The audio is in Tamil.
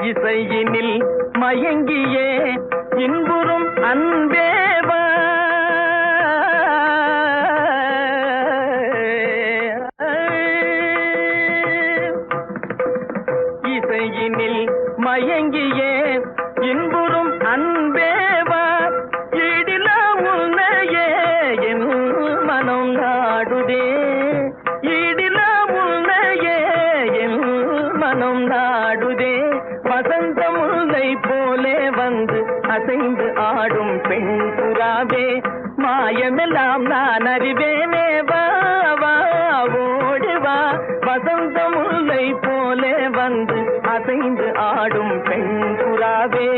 இசையினில் மயங்கியே இன்புறும் அன்பேவா, இசையினில் மயங்கியே இன்புறும் அன்பேவா, ஈடில உன்னையே என் மனம் நாடுதே, ஈடில உன்னையே என் மனம் நாடுதே. வசந்த முல்லை போலே வந்து அசைந்து ஆடும் பெண் புறாவே, மாயமெல்லாம் நான் அறிவேனே, வா வா ஓடி வா. வசந்த முல்லை போலே வந்து அசைந்து ஆடும் பெண் புறாவே.